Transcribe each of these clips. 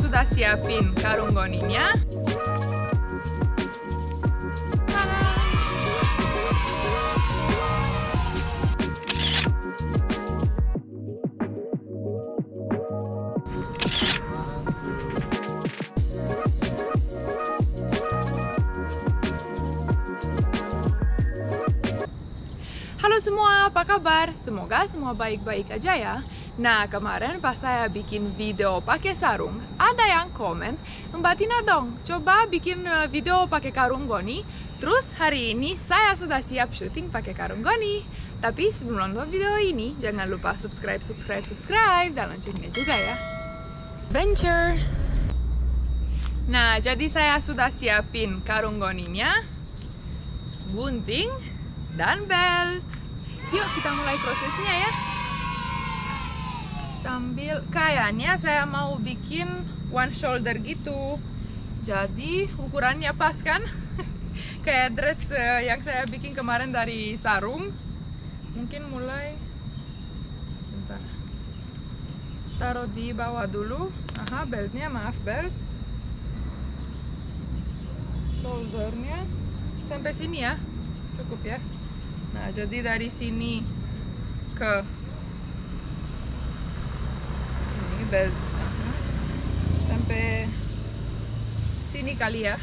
sudah siapin karung goninya. Halo semua, apa kabar? Semoga semua baik-baik aja ya. Nah, kemarin pas saya bikin video pakai sarung, ada yang komen, Mbak Tina dong, coba bikin video pakai karung goni. Terus hari ini saya sudah siap syuting pakai karung goni. Tapi sebelum nonton video ini, jangan lupa subscribe, dan loncengnya juga ya. Venture! Nah, jadi saya sudah siapin karung goninya, gunting, dan belt. Yuk kita mulai prosesnya ya. Sambil kayaknya saya mau bikin one shoulder gitu. Jadi ukurannya pas kan? Kayak dress yang saya bikin kemarin dari sarung. Mungkin mulai bentar. Taruh di bawah dulu. Aha, beltnya, maaf belt. Shouldernya sampai sini ya. Cukup ya. Nah, jadi dari sini ke sini belt sampai sini kali ya.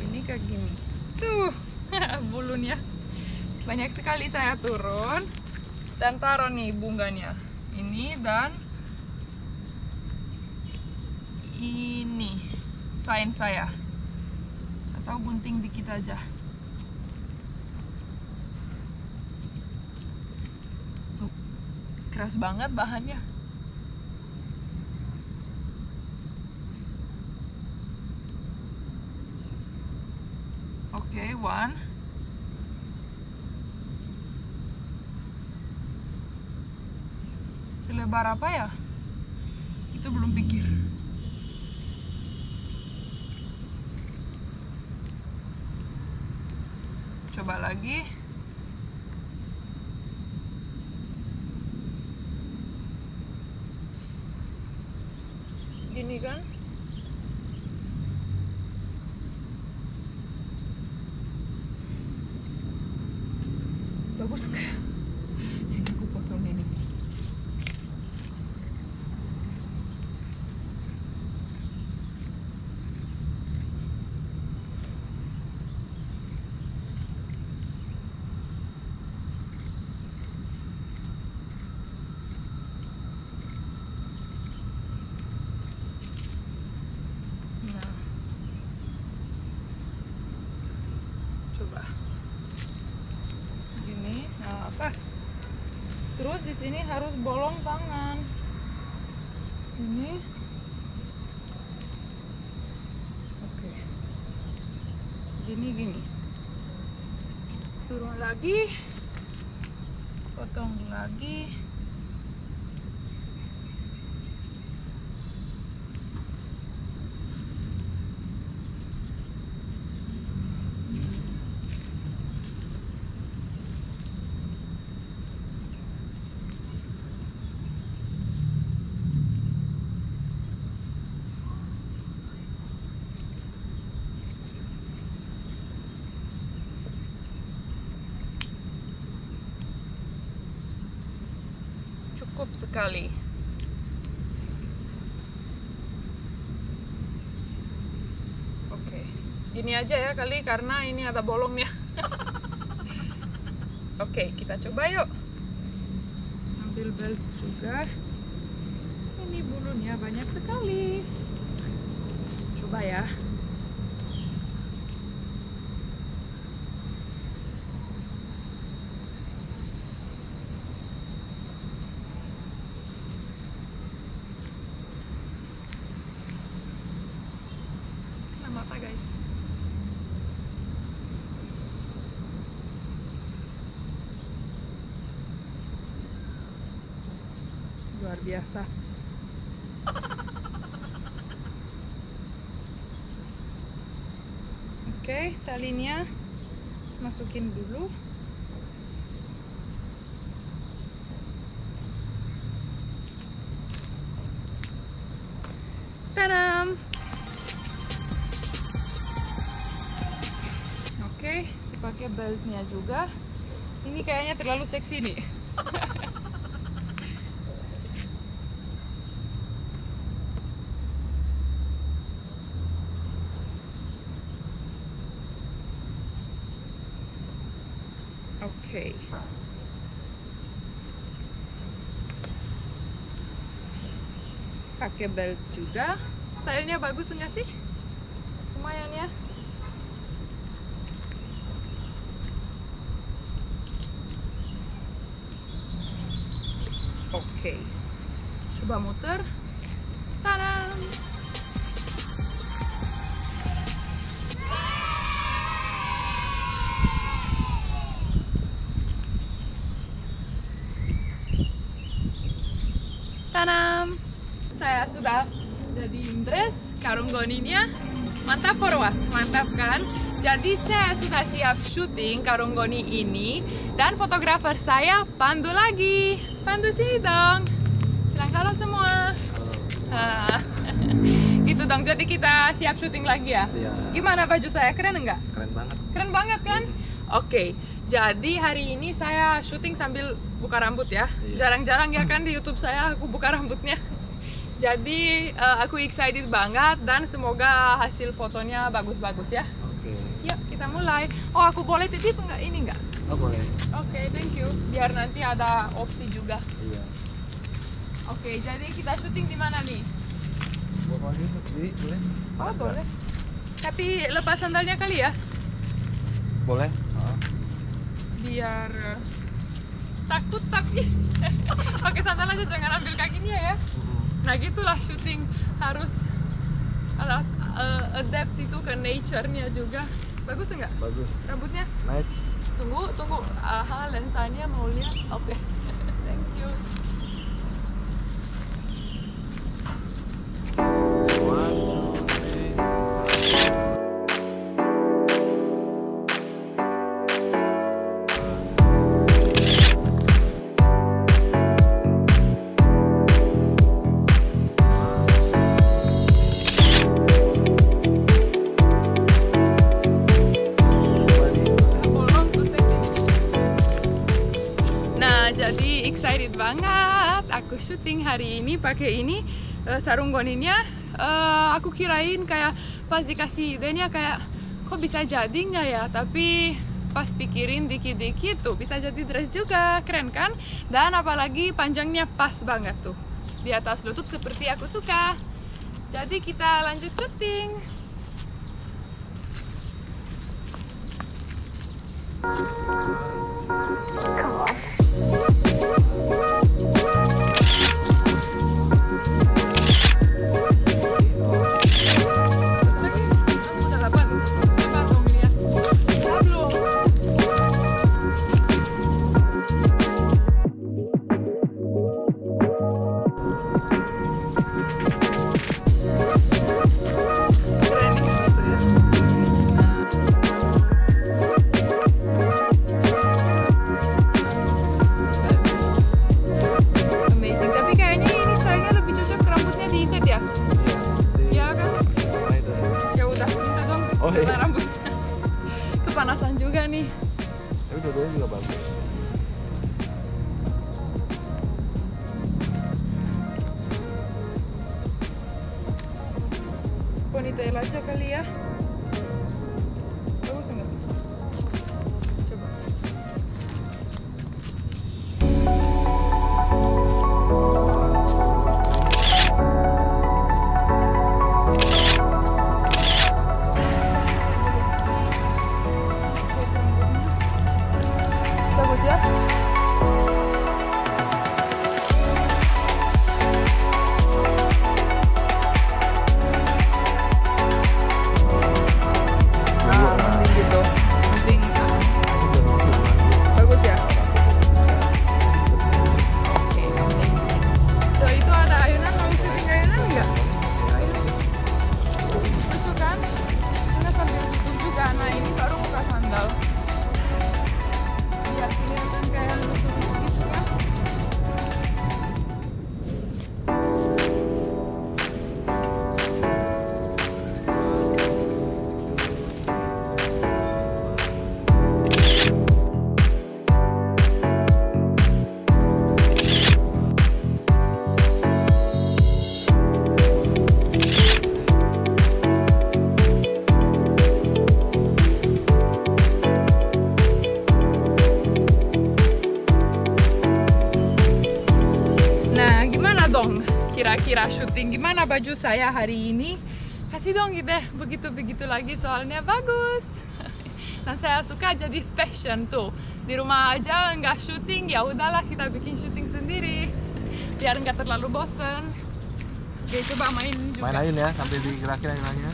Ini kayak gini. Tuh, bulunya banyak sekali. Saya turun dan taruh nih bungganya. Ini dan ini sign saya. Atau gunting dikit aja. Keras banget bahannya. Oke, one. Selebar apa ya? Itu belum pikir. Coba lagi. Gini kan? Bagus kayak yang aku potong ini. Gini, nah pas. Terus di sini harus bolong tangan. Ini. Oke. Gini. Turun lagi. Potong lagi. Cukup sekali. Oke, gini aja ya kali karena ini ada bolongnya. Oke, kita coba yuk. Ambil belt juga. Ini bulunya banyak sekali. Coba ya. Mata guys. Luar biasa. Oke, talinya masukin dulu. Tanam. Oke, dipakai beltnya juga. Ini kayaknya terlalu seksi nih. Oke. Pakai belt juga. Stylenya bagus enggak sih? Lumayan ya. Oke. Coba muter. Tadam! Tanam. Saya sudah jadi dress karung goninya. Mantap Forwa, mantap kan? Jadi saya sudah siap syuting karung goni ini. Dan fotografer saya Pandu lagi. Pandu sini dong. Bilang halo semua. Gitu dong, jadi kita siap syuting lagi ya? Siap. Gimana baju saya, keren enggak? Keren banget. Keren banget kan? Oke, jadi hari ini saya syuting sambil buka rambut ya. Iya. Jarang-jarang ya kan di YouTube saya aku buka rambutnya. Jadi aku excited banget dan semoga hasil fotonya bagus-bagus ya. Oke. Yuk kita mulai. Oh, aku boleh titip enggak ini enggak? Oh boleh. Oke, thank you. Biar nanti ada opsi juga. Iya. Oke, jadi kita syuting di mana nih? Boleh sendiri, boleh. Oh, boleh. Tapi lepas sandalnya kali ya? Boleh. Biar takut tapi pakai sandal aja, jangan ambil kakinya ya. Nah gitulah syuting, harus adapt itu ke nature-nya juga. Bagus enggak? Bagus. Rambutnya? Nice. Tunggu. Aha, lensanya mau lihat. Oke. Thank you. Jadi excited banget, aku syuting hari ini pakai ini sarung goninya. Aku kirain kayak pas dikasih idenya kayak kok bisa jadi nggak ya, tapi pas pikirin dikit-dikit tuh bisa jadi dress juga, keren kan? Dan apalagi panjangnya pas banget tuh, di atas lutut seperti aku suka. Jadi kita lanjut syuting. Rambut kepanasan juga nih. Tapi dua-duanya juga bagus. Ponytail aja kali ya. Bagus enggak? Coba. Bagus ya? gimana baju saya hari ini? Kasih dong gitu deh, begitu-begitu lagi soalnya bagus. Dan saya suka jadi fashion tuh. Di rumah aja nggak syuting, ya udahlah kita bikin syuting sendiri. Biar nggak terlalu bosen. Oke, coba main juga. Main ya sampai dikira-kira nilainya.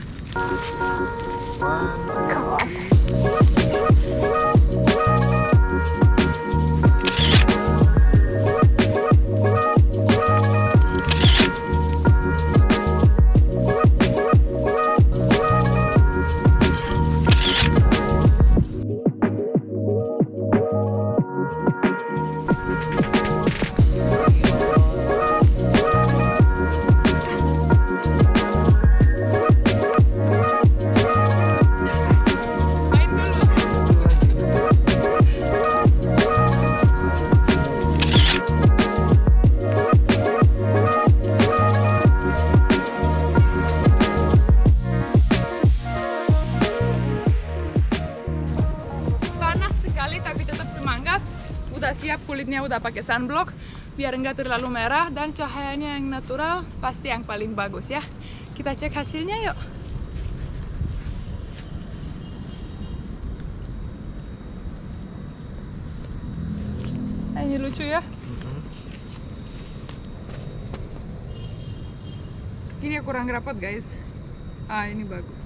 Udah siap, kulitnya udah pakai sunblock biar nggak terlalu merah dan cahayanya yang natural pasti yang paling bagus ya. Kita cek hasilnya yuk. Ini lucu ya. Ini kurang rapat guys. Ini bagus.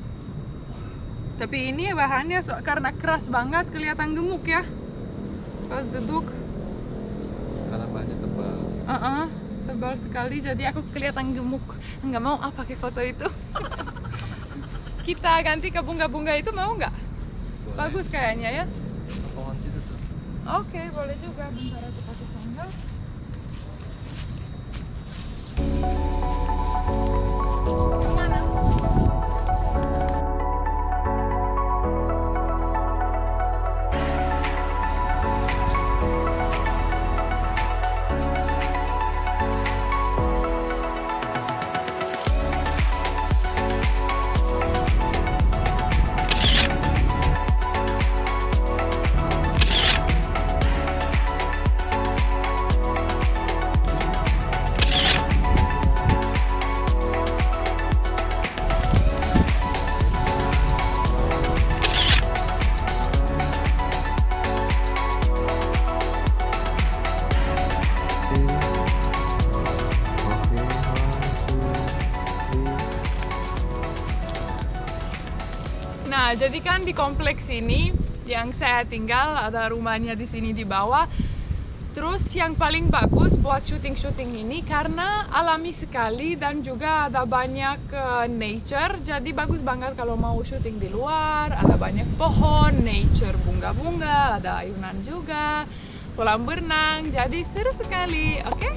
Tapi ini bahannya karena keras banget kelihatan gemuk ya. Pas duduk Karena bahannya tebal. Tebal sekali jadi aku kelihatan gemuk. Nggak mau pakai foto itu. Kita ganti ke bunga-bunga itu mau nggak? Bagus kayaknya ya. Pohon situ tuh. Oke, boleh juga. Bentar aku pakai sandal. Kemana? Nah, jadi kan di kompleks ini yang saya tinggal ada rumahnya di sini di bawah. Terus yang paling bagus buat syuting-syuting ini karena alami sekali dan juga ada banyak nature. Jadi bagus banget kalau mau syuting di luar. Ada banyak pohon, nature, bunga-bunga, ada ayunan juga, kolam berenang. Jadi seru sekali, oke?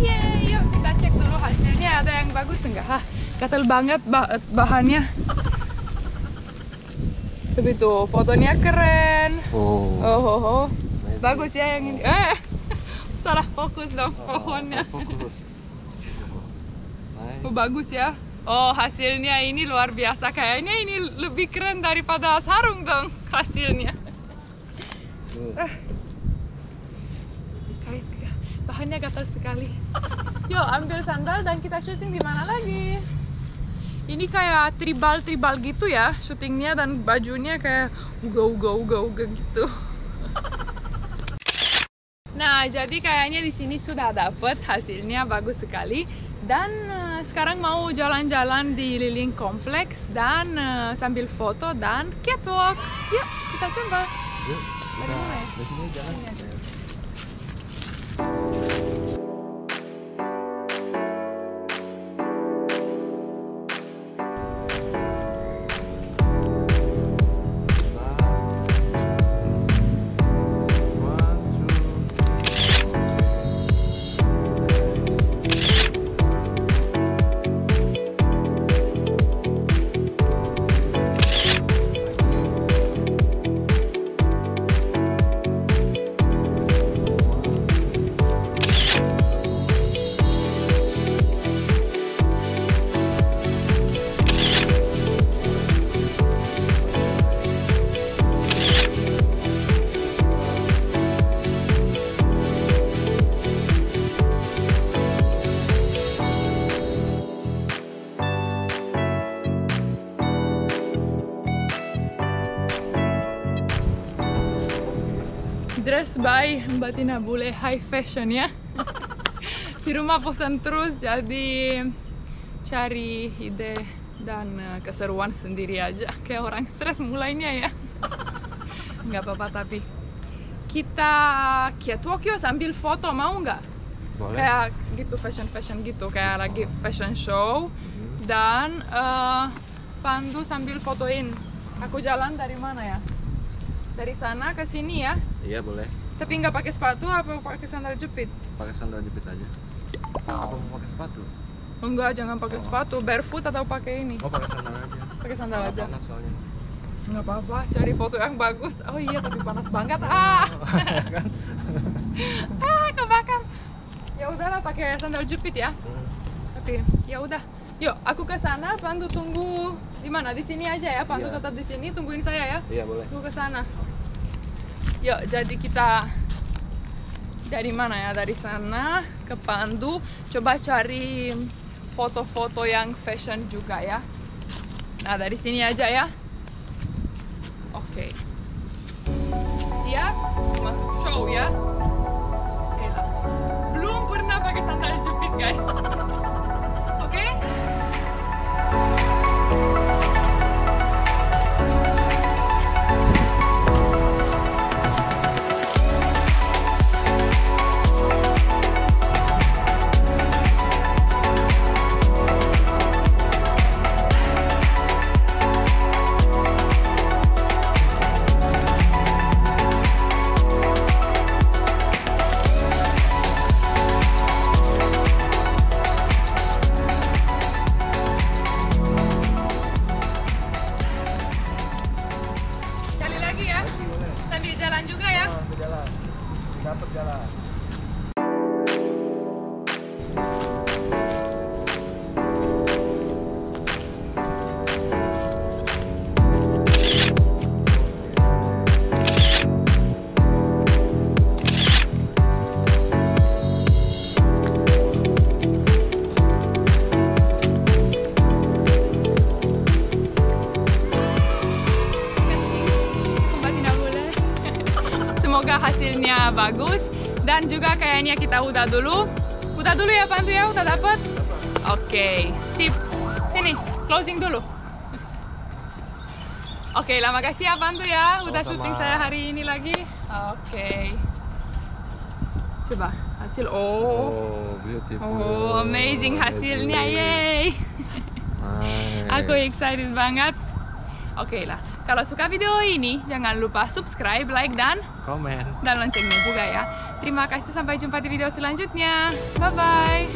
Yeay, yuk kita cek dulu hasilnya ada yang bagus enggak? Gatel banget bahannya. Tapi tuh fotonya keren. Oh. Bagus ya yang ini. Salah fokus dong pohonnya. Bagus ya. Oh, hasilnya ini luar biasa. Kayaknya ini lebih keren daripada sarung dong hasilnya. Guys, bahannya gatal sekali. Yuk, ambil sandal dan kita syuting di mana lagi? Ini kayak tribal gitu ya syutingnya dan bajunya kayak uga gitu. Nah, jadi kayaknya di sini sudah dapet hasilnya bagus sekali dan sekarang mau jalan-jalan di liling kompleks dan sambil foto dan catwalk. Yuk, kita coba. Yuk, kita di sini jalan. Bye, Mbak Tina Bule high fashion ya. Di rumah bosan terus, jadi cari ide dan keseruan sendiri aja. Kayak orang stres mulainya ya. Nggak apa-apa, tapi kita ke Tokyo sambil foto, mau nggak? Boleh. Kayak gitu, fashion gitu, kayak lagi fashion show. Dan Pandu sambil fotoin. Aku jalan dari mana ya? Dari sana ke sini ya. Iya boleh. Tapi nggak pakai sepatu apa pakai sandal jepit? Pakai sandal jepit aja. Apa mau pakai sepatu? Enggak, jangan pakai sepatu. Barefoot atau pakai ini? Oh pakai sandal aja. Pakai sandal aja. Panas soalnya. Nggak apa-apa, cari foto yang bagus. Oh iya, tapi panas banget. Ah, kebakar. Ya udahlah, pakai sandal jepit ya. Tapi ya udah. Yuk, aku ke sana. Pandu tunggu di mana? Di sini aja ya. Pandu Iya. tetap di sini. Tungguin saya ya. Iya boleh. Aku ke sana. Yuk, jadi kita dari mana ya? Dari sana ke Pandu. Coba cari foto-foto yang fashion juga ya. Nah, dari sini aja ya. Oke. Siap? Masuk show ya. Oke lah. Belum pernah pakai sandal jepit, guys. Oke? Sekali lagi ya. Sambil jalan juga ya. Jalan. Dapat jalan. Semoga hasilnya bagus dan juga kayaknya kita udah dulu ya Pandu ya, udah dapet. Oke, sip. Sini, closing dulu. Oke, lah makasih ya Pandu ya, udah Sama-sama. syuting saya hari ini lagi. Oke. Coba hasil. Oh, Beautiful. amazing hasilnya, yeay. Aku excited banget. Oke lah, kalau suka video ini jangan lupa subscribe, like, dan Komen. loncengnya juga ya. Terima kasih, sampai jumpa di video selanjutnya. Bye-bye.